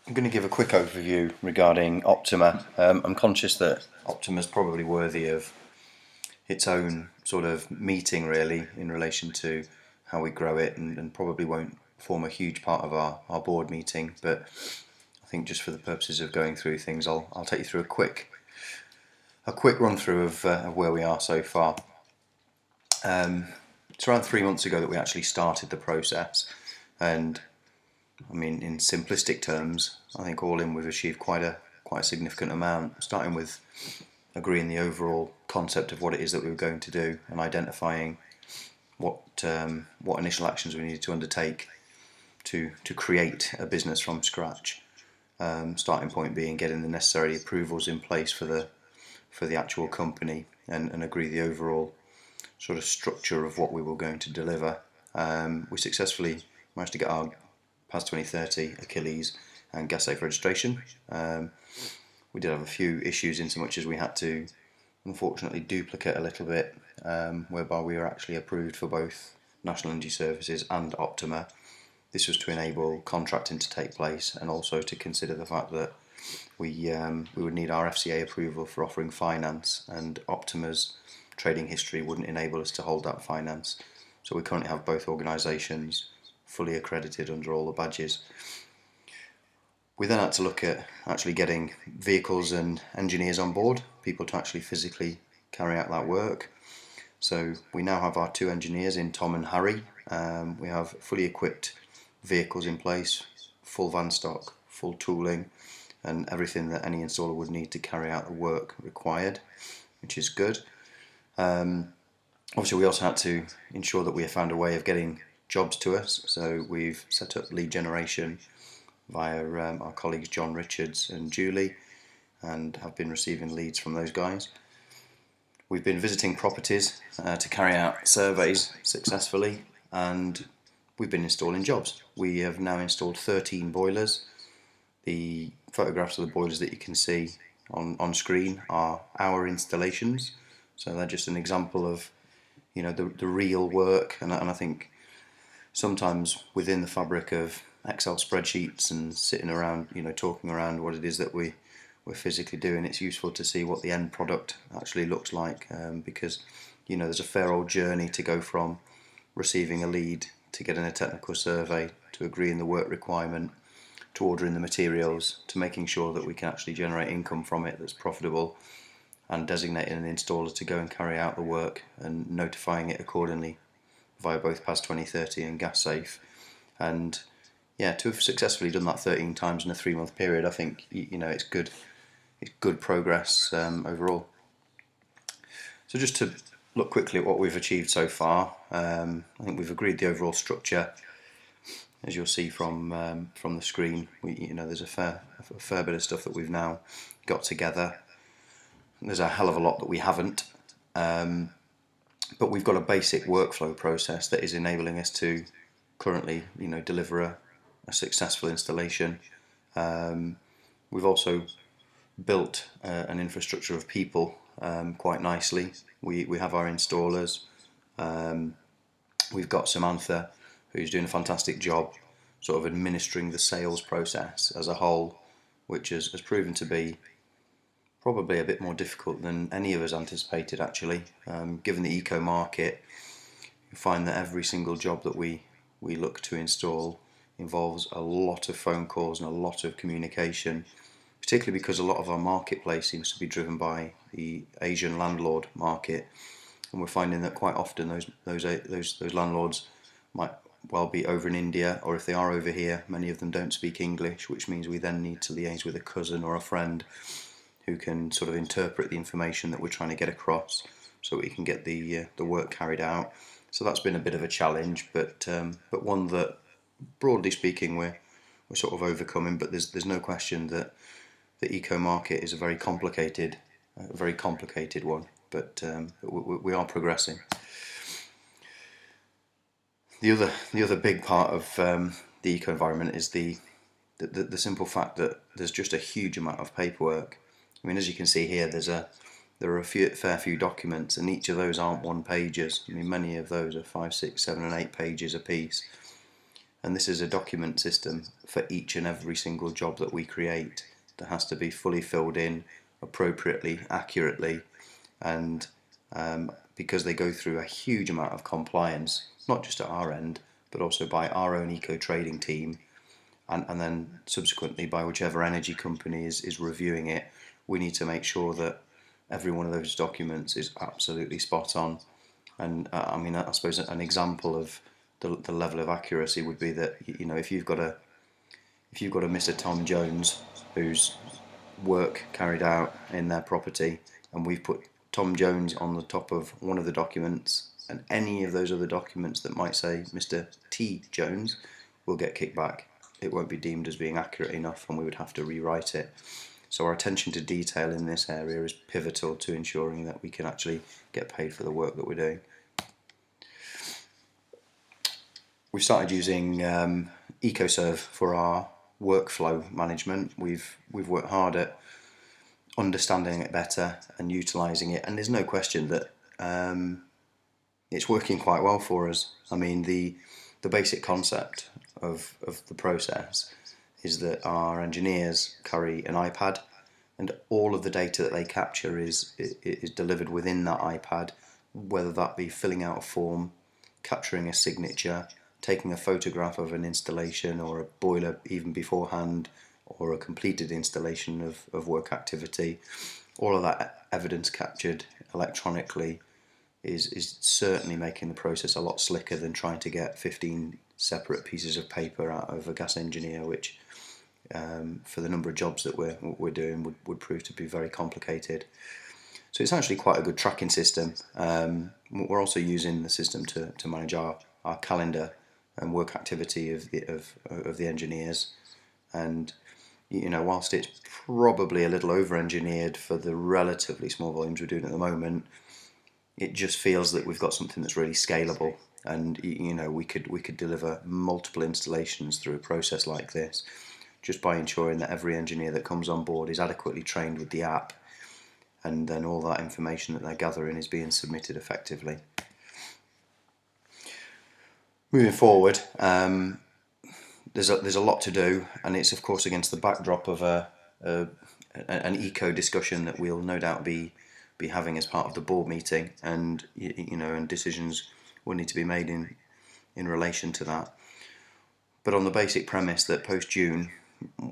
I'm going to give a quick overview regarding Optima. I'm conscious that Optima is probably worthy of its own sort of meeting, really, in relation to how we grow it, and probably won't form a huge part of our board meeting. But I think just for the purposes of going through things, I'll take you through a quick run through of where we are so far. It's around 3 months ago that we actually started the process, and I mean, in simplistic terms, I think all in we've achieved quite a significant amount, starting with agreeing the overall concept of what it is that we were going to do and identifying what initial actions we needed to undertake to create a business from scratch. Starting point being getting the necessary approvals in place for the actual company, and agree the overall sort of structure of what we were going to deliver. We successfully managed to get our PAS 2030 Achilles and gas safe registration. We did have a few issues in so much as we had to unfortunately duplicate a little bit, whereby we were actually approved for both National Energy Services and Optima. This was to enable contracting to take place, and also to consider the fact that we would need our FCA approval for offering finance, and Optima's trading history wouldn't enable us to hold that finance. So we currently have both organisations fully accredited under all the badges. We then had to look at actually getting vehicles and engineers on board, people to actually physically carry out that work. So we now have our two engineers in Tom and Harry. We have fully equipped vehicles in place, full van stock, full tooling, and everything that any installer would need to carry out the work required, which is good. Obviously, we also had to ensure that we have found a way of getting jobs to us, so we've set up lead generation via our colleagues John Richards and Julie, and have been receiving leads from those guys. We've been visiting properties to carry out surveys successfully, and we've been installing jobs. We have now installed 13 boilers. The photographs of the boilers that you can see on screen are our installations, so they're just an example of the real work. And I think sometimes within the fabric of Excel spreadsheets and sitting around, talking around what it is that we're physically doing, it's useful to see what the end product actually looks like, because there's a fair old journey to go from receiving a lead to getting a technical survey, to agreeing the work requirement, to ordering the materials, to making sure that we can actually generate income from it that's profitable, and designating an installer to go and carry out the work and notifying it accordingly via both PAS 2030 and gas safe. And to have successfully done that 13 times in a 3 month period, I think it's good progress overall. So just to look quickly at what we've achieved so far, I think we've agreed the overall structure. As you'll see from the screen, there's a fair bit of stuff that we've now got together. There's a hell of a lot that we haven't, but we've got a basic workflow process that is enabling us to currently, deliver a successful installation. We've also built an infrastructure of people quite nicely. We have our installers. We've got Samantha, who's doing a fantastic job sort of administering the sales process as a whole, which has proven to be probably a bit more difficult than any of us anticipated, actually. Given the eco market, you find that every single job that we look to install involves a lot of phone calls and a lot of communication, particularly because a lot of our marketplace seems to be driven by the Asian landlord market, and we're finding that quite often those landlords might well be over in India, or if they are over here, many of them don't speak English, which means we then need to liaise with a cousin or a friend who can sort of interpret the information that we're trying to get across, so we can get the work carried out. So that's been a bit of a challenge, but one that, broadly speaking, we're sort of overcoming. But there's no question that the eco market is a very complicated one. But we are progressing. The other big part of the eco environment is the simple fact that there's just a huge amount of paperwork. I mean, as you can see here, there are a fair few documents, and each of those aren't one pages. I mean, many of those are 5, 6, 7 and 8 pages a piece. and this is a document system for each and every single job that we create that has to be fully filled in appropriately, accurately, and because they go through a huge amount of compliance, not just at our end, but also by our own eco trading team, and then subsequently by whichever energy company is reviewing it. We need to make sure that every one of those documents is absolutely spot on. And I mean, I suppose an example of the level of accuracy would be that, you know, if you've got a Mr. Tom Jones whose work carried out in their property, and we've put Tom Jones on the top of one of the documents, and any of those other documents that might say Mr. T Jones will get kicked back. It won't be deemed as being accurate enough, and we would have to rewrite it. So our attention to detail in this area is pivotal to ensuring that we can actually get paid for the work that we're doing. We've started using EcoServe for our workflow management. We've worked hard at understanding it better and utilising it, and there's no question that it's working quite well for us. I mean, the basic concept of the process is that our engineers carry an iPad, and all of the data that they capture is delivered within that iPad, whether that be filling out a form, capturing a signature, taking a photograph of an installation or a boiler even beforehand, or a completed installation of work activity. All of that evidence captured electronically is certainly making the process a lot slicker than trying to get 15 separate pieces of paper out of a gas engineer, which for the number of jobs that we're doing would prove to be very complicated. So it's actually quite a good tracking system. We're also using the system to manage our calendar and work activity of the engineers. And you know, whilst it's probably a little over-engineered for the relatively small volumes we're doing at the moment, it just feels that we've got something that's really scalable. And you know, we could deliver multiple installations through a process like this, just by ensuring that every engineer that comes on board is adequately trained with the app, and then all that information that they're gathering is being submitted effectively. Moving forward, there's a lot to do, and it's of course against the backdrop of an eco discussion that we'll no doubt be having as part of the board meeting, and you know, and decisions will need to be made in relation to that. But on the basic premise that post June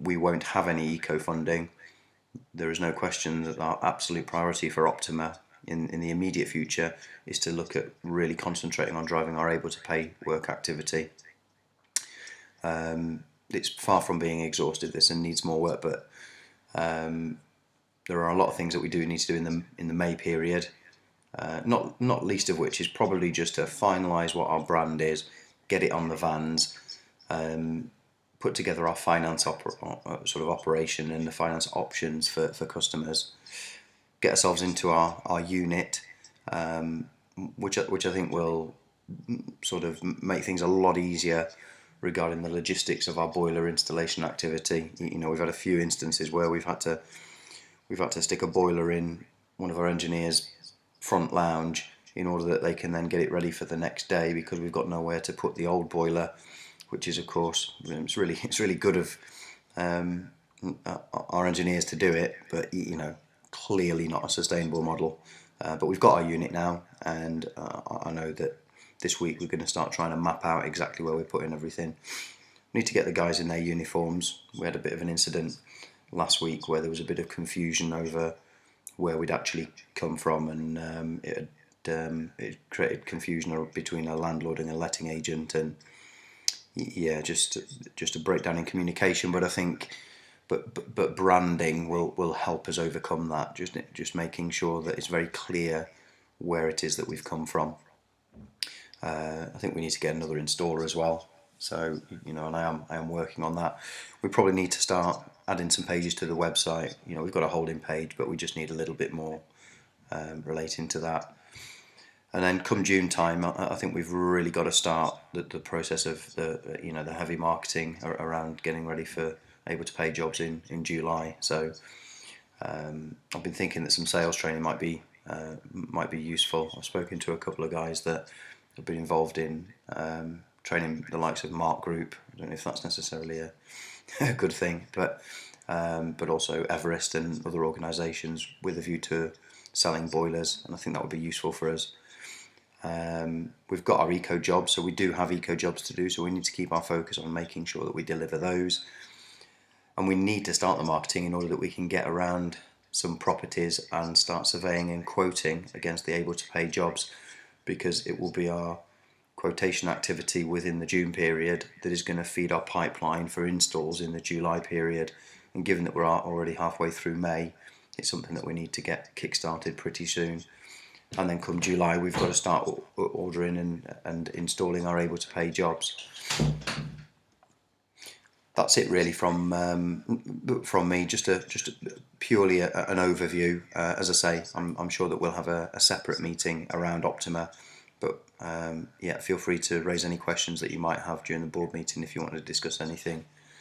we won't have any eco funding, there is no question that our absolute priority for Optima in the immediate future is to look at really concentrating on driving our able to pay work activity. It's far from being exhausted, this, and needs more work, but there are a lot of things that we do need to do in the May period, not least of which is probably just to finalise what our brand is, get it on the vans, put together our finance sort of operation and the finance options for customers, get ourselves into our unit, which I think will sort of make things a lot easier regarding the logistics of our boiler installation activity. You know, we've had a few instances where we've had to stick a boiler in one of our engineers' front lounge in order that they can then get it ready for the next day, because we've got nowhere to put the old boiler, which is of course it's really good of our engineers to do it, but you know, clearly not a sustainable model. But we've got our unit now, and I know that this week we're going to start trying to map out exactly where we're putting everything. We need to get the guys in their uniforms. We had a bit of an incident last week where there was a bit of confusion over where we'd actually come from, and it created confusion between a landlord and a letting agent, and yeah, just a breakdown in communication. But I think but branding will help us overcome that, just making sure that it's very clear where it is that we've come from. I think we need to get another installer as well, so you know, and I am working on that. We probably need to start adding some pages to the website. You know, we've got a holding page, but we just need a little bit more relating to that. And then come June time, I think we've really got to start the process of the heavy marketing around getting ready for able to pay jobs in July. So I've been thinking that some sales training might be useful. I've spoken to a couple of guys that have been involved in training the likes of Mark Group. I don't know if that's necessarily a good thing, but also Everest and other organisations with a view to selling boilers, and I think that would be useful for us. We've got our eco jobs, so we do have eco jobs to do, so we need to keep our focus on making sure that we deliver those. And we need to start the marketing in order that we can get around some properties and start surveying and quoting against the able to pay jobs, because it will be our quotation activity within the June period that is going to feed our pipeline for installs in the July period. And given that we're already halfway through May, it's something that we need to get kick-started pretty soon. And then come July, we've got to start ordering and installing our able to pay jobs. That's it really from me. Just purely an overview. As I say, I'm sure that we'll have a separate meeting around Optima. But yeah, feel free to raise any questions that you might have during the board meeting if you want to discuss anything.